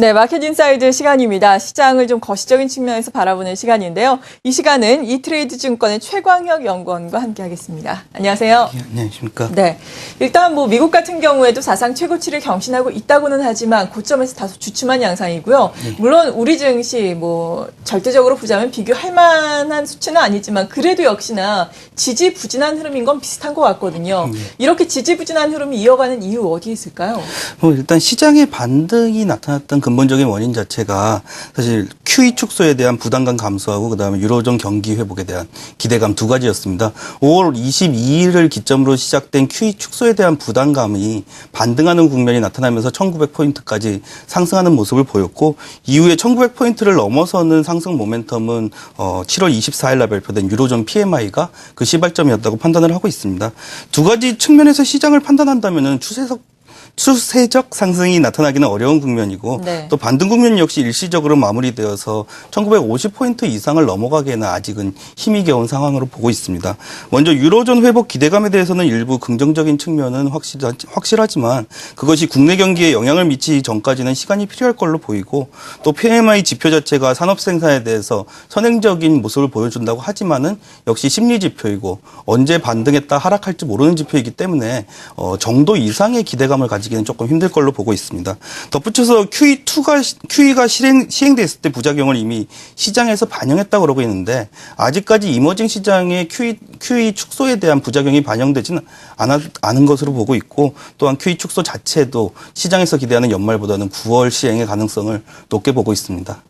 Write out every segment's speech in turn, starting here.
네, 마켓 인사이드 시간입니다. 시장을 좀 거시적인 측면에서 바라보는 시간인데요. 이 시간은 이트레이드 증권의 최광혁 연구원과 함께하겠습니다. 안녕하세요. 네, 안녕하십니까. 네, 일단 미국 같은 경우에도 사상 최고치를 경신하고 있다고는 하지만 고점에서 다소 주춤한 양상이고요. 네. 물론 우리 증시 절대적으로 보자면 비교할 만한 수치는 아니지만 그래도 역시나 지지부진한 흐름인 건 비슷한 것 같거든요. 이렇게 지지부진한 흐름이 이어가는 이유 어디에 있을까요? 일단 시장의 반등이 나타났던 근본적인 원인 자체가 사실 QE 축소에 대한 부담감 감소하고 그다음에 유로존 경기 회복에 대한 기대감 두 가지였습니다. 5월 22일을 기점으로 시작된 QE 축소에 대한 부담감이 반등하는 국면이 나타나면서 1900포인트까지 상승하는 모습을 보였고 이후에 1900포인트를 넘어서는 상승 모멘텀은 7월 24일 날 발표된 유로존 PMI가 그 시발점이었다고 판단을 하고 있습니다. 두 가지 측면에서 시장을 판단한다면은 추세적 상승이 나타나기는 어려운 국면이고 네. 또 반등 국면 역시 일시적으로 마무리되어서 1950포인트 이상을 넘어가기에는 아직은 힘이 겨운 상황으로 보고 있습니다. 먼저 유로존 회복 기대감에 대해서는 일부 긍정적인 측면은 확실하지만 그것이 국내 경기에 영향을 미치기 전까지는 시간이 필요할 걸로 보이고 또 PMI 지표 자체가 산업 생산에 대해서 선행적인 모습을 보여준다고 하지만은 역시 심리 지표이고 언제 반등했다 하락할지 모르는 지표이기 때문에 정도 이상의 기대감을 가지기는 조금 힘들 걸로 보고 있습니다. 덧붙여서 QE가 시행됐을 때 부작용을 이미 시장에서 반영했다고 그러고 있는데 아직까지 이머징 시장의 QE 축소에 대한 부작용이 반영되지는 않은 것으로 보고 있고 또한 QE 축소 자체도 시장에서 기대하는 연말보다는 9월 시행의 가능성을 높게 보고 있습니다.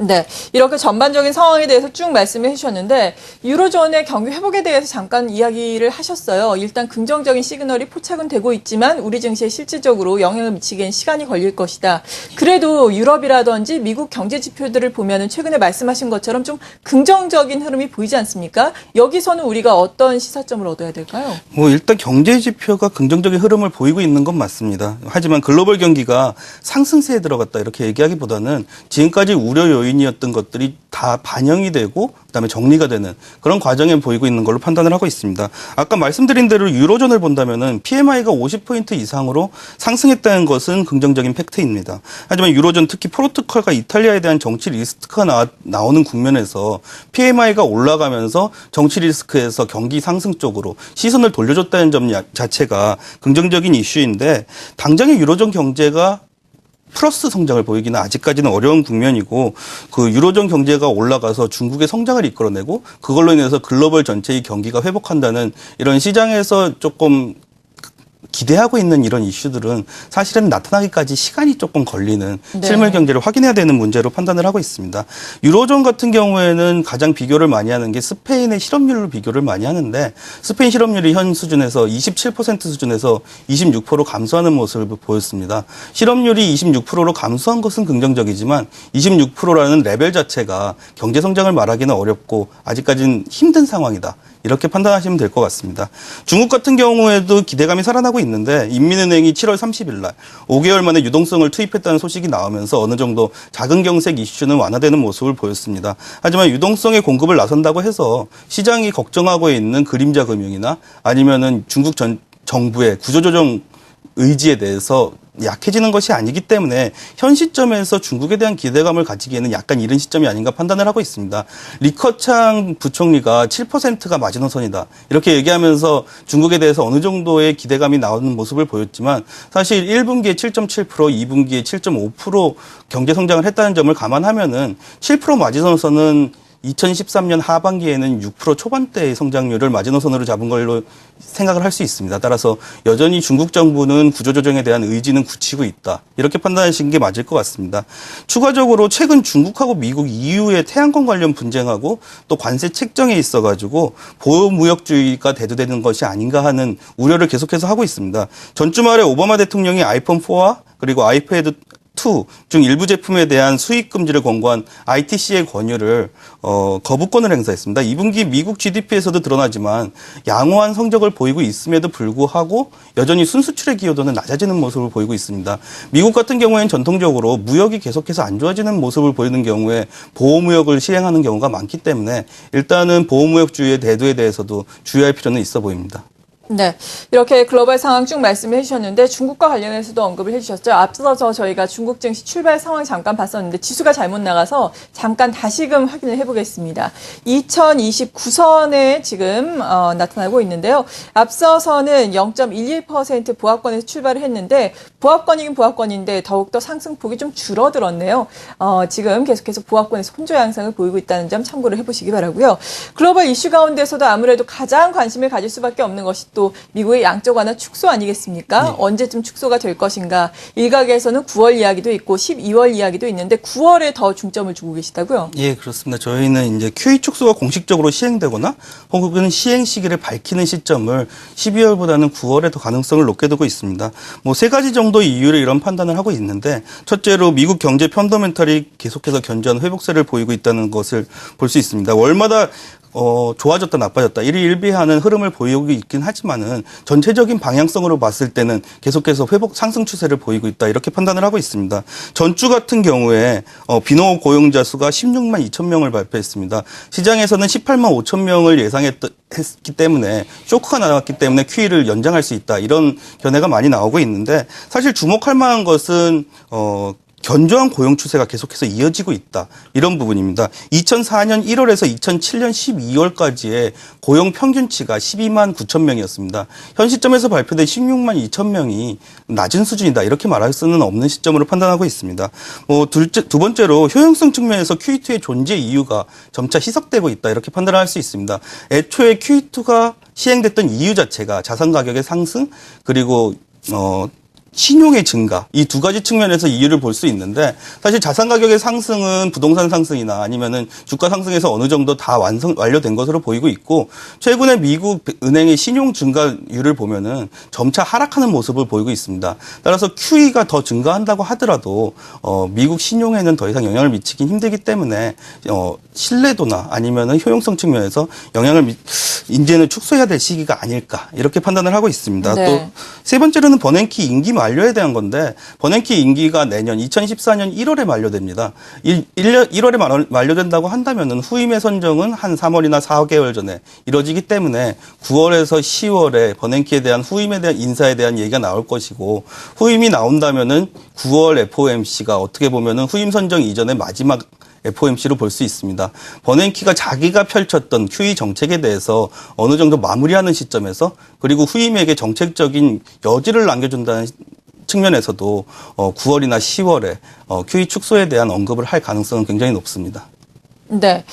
네, 이렇게 전반적인 상황에 대해서 쭉 말씀해 주셨는데 유로존의 경기 회복에 대해서 잠깐 이야기를 하셨어요. 일단 긍정적인 시그널이 포착은 되고 있지만 우리 증시에 실질적으로 영향을 미치기엔 시간이 걸릴 것이다. 그래도 유럽이라든지 미국 경제 지표들을 보면은 최근에 말씀하신 것처럼 좀 긍정적인 흐름이 보이지 않습니까? 여기서는 우리가 어떤 시사점을 얻어야 될까요? 일단 경제 지표가 긍정적인 흐름을 보이고 있는 건 맞습니다. 하지만 글로벌 경기가 상승세에 들어갔다 이렇게 얘기하기보다는 지금까지 우려 요인이었던 것들이 다 반영이 되고 그다음에 정리가 되는 그런 과정에 보이고 있는 걸로 판단을 하고 있습니다. 아까 말씀드린 대로 유로존을 본다면은 PMI가 50포인트 이상으로 상승했다는 것은 긍정적인 팩트입니다. 하지만 유로존 특히 포르투갈과 이탈리아에 대한 정치 리스크가 나오는 국면에서 PMI가 올라가면서 정치 리스크에서 경기 상승 쪽으로 시선을 돌려줬다는 점 자체가 긍정적인 이슈인데 당장의 유로존 경제가 플러스 성장을 보이기는 아직까지는 어려운 국면이고 그 유로존 경제가 올라가서 중국의 성장을 이끌어내고 그걸로 인해서 글로벌 전체의 경기가 회복한다는 이런 시장에서 조금 기대하고 있는 이런 이슈들은 사실은 나타나기까지 시간이 조금 걸리는 네. 실물 경제를 확인해야 되는 문제로 판단을 하고 있습니다. 유로존 같은 경우에는 가장 비교를 많이 하는 게 스페인의 실업률로 비교를 많이 하는데 스페인 실업률이 현 수준에서 27% 수준에서 26% 감소하는 모습을 보였습니다. 실업률이 26%로 감소한 것은 긍정적이지만 26%라는 레벨 자체가 경제 성장을 말하기는 어렵고 아직까지는 힘든 상황이다. 이렇게 판단하시면 될 것 같습니다. 중국 같은 경우에도 기대감이 살아나고 있는데 인민은행이 7월 30일 날 5개월 만에 유동성을 투입했다는 소식이 나오면서 어느 정도 작은 경색 이슈는 완화되는 모습을 보였습니다. 하지만 유동성의 공급을 나선다고 해서 시장이 걱정하고 있는 그림자 금융이나 아니면은 중국 정부의 구조조정 의지에 대해서 약해지는 것이 아니기 때문에 현 시점에서 중국에 대한 기대감을 가지기에는 약간 이른 시점이 아닌가 판단을 하고 있습니다. 리커창 부총리가 7%가 마지노선이다. 이렇게 얘기하면서 중국에 대해서 어느 정도의 기대감이 나오는 모습을 보였지만 사실 1분기에 7.7%, 2분기에 7.5% 경제 성장을 했다는 점을 감안하면은 7% 마지노선은 2013년 하반기에는 6% 초반대의 성장률을 마지노선으로 잡은 걸로 생각을 할 수 있습니다. 따라서 여전히 중국 정부는 구조조정에 대한 의지는 굳히고 있다. 이렇게 판단하시는 게 맞을 것 같습니다. 추가적으로 최근 중국하고 미국, EU의 태양광 관련 분쟁하고 또 관세 책정에 있어가지고 보호무역주의가 대두되는 것이 아닌가 하는 우려를 계속해서 하고 있습니다. 전주말에 오바마 대통령이 아이폰 4와 그리고 아이패드 2 중 일부 제품에 대한 수입 금지를 권고한 ITC의 권유를 거부권을 행사했습니다. 2분기 미국 GDP에서도 드러나지만 양호한 성적을 보이고 있음에도 불구하고 여전히 순수출의 기여도는 낮아지는 모습을 보이고 있습니다. 미국 같은 경우에는 전통적으로 무역이 계속해서 안 좋아지는 모습을 보이는 경우에 보호무역을 시행하는 경우가 많기 때문에 일단은 보호무역주의의 대두에 대해서도 주의할 필요는 있어 보입니다. 네, 이렇게 글로벌 상황 쭉 말씀해 주셨는데 중국과 관련해서도 언급을 해주셨죠. 앞서서 저희가 중국 증시 출발 상황 잠깐 봤었는데 지수가 잘못 나가서 잠깐 다시금 확인을 해보겠습니다. 2029선에 지금 나타나고 있는데요. 앞서서는 0.11% 보합권에서 출발을 했는데 보합권이긴 보합권인데 더욱더 상승폭이 좀 줄어들었네요. 지금 계속해서 보합권에서 혼조 양상을 보이고 있다는 점 참고를 해보시기 바라고요. 글로벌 이슈 가운데서도 아무래도 가장 관심을 가질 수밖에 없는 것이 또 미국의 양적 완화 축소 아니겠습니까? 네. 언제쯤 축소가 될 것인가? 일각에서는 9월 이야기도 있고 12월 이야기도 있는데 9월에 더 중점을 두고 계시다고요? 예, 그렇습니다. 저희는 이제 QE 축소가 공식적으로 시행되거나 혹은 시행 시기를 밝히는 시점을 12월보다는 9월에 더 가능성을 높게 두고 있습니다. 뭐 세 가지 정도의 이유로 이런 판단을 하고 있는데 첫째로 미국 경제 펀더멘털이 계속해서 견조한 회복세를 보이고 있다는 것을 볼 수 있습니다. 월마다 좋아졌다 나빠졌다 일희일비하는 흐름을 보이고 있긴 하지만은 전체적인 방향성으로 봤을 때는 계속해서 회복 상승 추세를 보이고 있다 이렇게 판단을 하고 있습니다. 전주 같은 경우에 비농업 고용자 수가 16만 2천 명을 발표했습니다. 시장에서는 18만 5천 명을 예상했기 때문에 쇼크가 나왔기 때문에 QE를 연장할 수 있다 이런 견해가 많이 나오고 있는데 사실 주목할 만한 것은 견조한 고용 추세가 계속해서 이어지고 있다. 이런 부분입니다. 2004년 1월에서 2007년 12월까지의 고용 평균치가 12만 9천 명이었습니다. 현 시점에서 발표된 16만 2천 명이 낮은 수준이다. 이렇게 말할 수는 없는 시점으로 판단하고 있습니다. 두 번째로 효용성 측면에서 QE2의 존재 이유가 점차 희석되고 있다. 이렇게 판단을 할 수 있습니다. 애초에 QE2가 시행됐던 이유 자체가 자산 가격의 상승 그리고 신용의 증가 이 두 가지 측면에서 이유를 볼 수 있는데 사실 자산 가격의 상승은 부동산 상승이나 아니면은 주가 상승에서 어느 정도 다 완료된 것으로 보이고 있고 최근에 미국 은행의 신용 증가율을 보면은 점차 하락하는 모습을 보이고 있습니다. 따라서 QE가 더 증가한다고 하더라도 미국 신용에는 더 이상 영향을 미치긴 힘들기 때문에 신뢰도나 아니면은 효용성 측면에서 영향을 이제는 축소해야 될 시기가 아닐까 이렇게 판단을 하고 있습니다. 네. 또 세 번째로는 버냉키 임기 만료에 대한 건데 버냉키 임기가 내년 2014년 1월에 만료됩니다. 1월에 만료된다고 한다면은 후임의 선정은 한 3월이나 4개월 전에 이루어지기 때문에 9월에서 10월에 버냉키에 대한 후임에 대한 인사에 대한 얘기가 나올 것이고 후임이 나온다면은 9월 FOMC가 어떻게 보면은 후임 선정 이전의 마지막 FOMC로 볼 수 있습니다. 버냉키가 자기가 펼쳤던 QE 정책에 대해서 어느 정도 마무리하는 시점에서 그리고 후임에게 정책적인 여지를 남겨준다는 측면에서도 9월이나 10월에 QE 축소에 대한 언급을 할 가능성은 굉장히 높습니다. 네.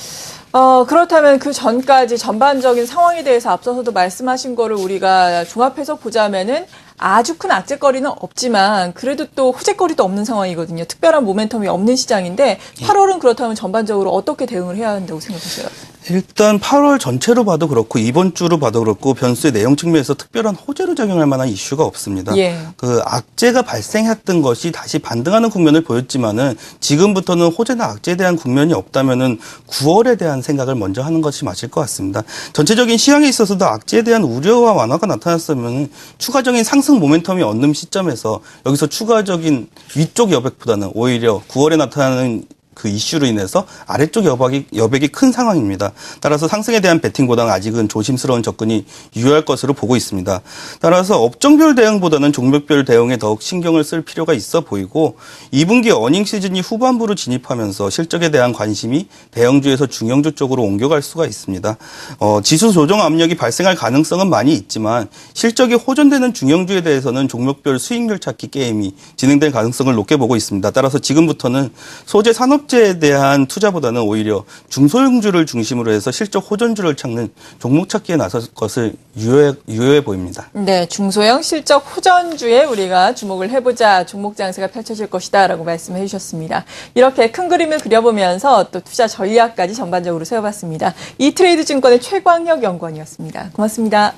그렇다면 그 전까지 전반적인 상황에 대해서 앞서서도 말씀하신 거를 우리가 종합해서 보자면은 아주 큰 악재거리는 없지만 그래도 또 호재거리도 없는 상황이거든요. 특별한 모멘텀이 없는 시장인데 8월은 그렇다면 전반적으로 어떻게 대응을 해야 한다고 생각하세요? 일단 8월 전체로 봐도 그렇고 이번 주로 봐도 그렇고 변수의 내용 측면에서 특별한 호재로 작용할 만한 이슈가 없습니다. 예. 그 악재가 발생했던 것이 다시 반등하는 국면을 보였지만은 지금부터는 호재나 악재에 대한 국면이 없다면은 9월에 대한 생각을 먼저 하는 것이 맞을 것 같습니다. 전체적인 시황에 있어서도 악재에 대한 우려와 완화가 나타났으면 추가적인 상승 모멘텀이 얻는 시점에서 여기서 추가적인 위쪽 여백보다는 오히려 9월에 나타나는 그 이슈로 인해서 아래쪽 여백이 큰 상황입니다. 따라서 상승에 대한 베팅보다는 아직은 조심스러운 접근이 유효할 것으로 보고 있습니다. 따라서 업종별 대응보다는 종목별 대응에 더욱 신경을 쓸 필요가 있어 보이고 2분기 어닝 시즌이 후반부로 진입하면서 실적에 대한 관심이 대형주에서 중형주 쪽으로 옮겨갈 수가 있습니다. 지수 조정 압력이 발생할 가능성은 많이 있지만 실적이 호전되는 중형주에 대해서는 종목별 수익률 찾기 게임이 진행될 가능성을 높게 보고 있습니다. 따라서 지금부터는 소재 산업 에 대한 투자보다는 오히려 중소형주를 중심으로 해서 실적 호전주를 찾는 종목 찾기에 나설 것을 유효해 보입니다. 네, 중소형 실적 호전주에 우리가 주목을 해보자 종목 장세가 펼쳐질 것이다라고 말씀해 주셨습니다. 이렇게 큰 그림을 그려보면서 또 투자 전략까지 전반적으로 세워봤습니다. 이트레이드 증권의 최광혁 연구원이었습니다. 고맙습니다.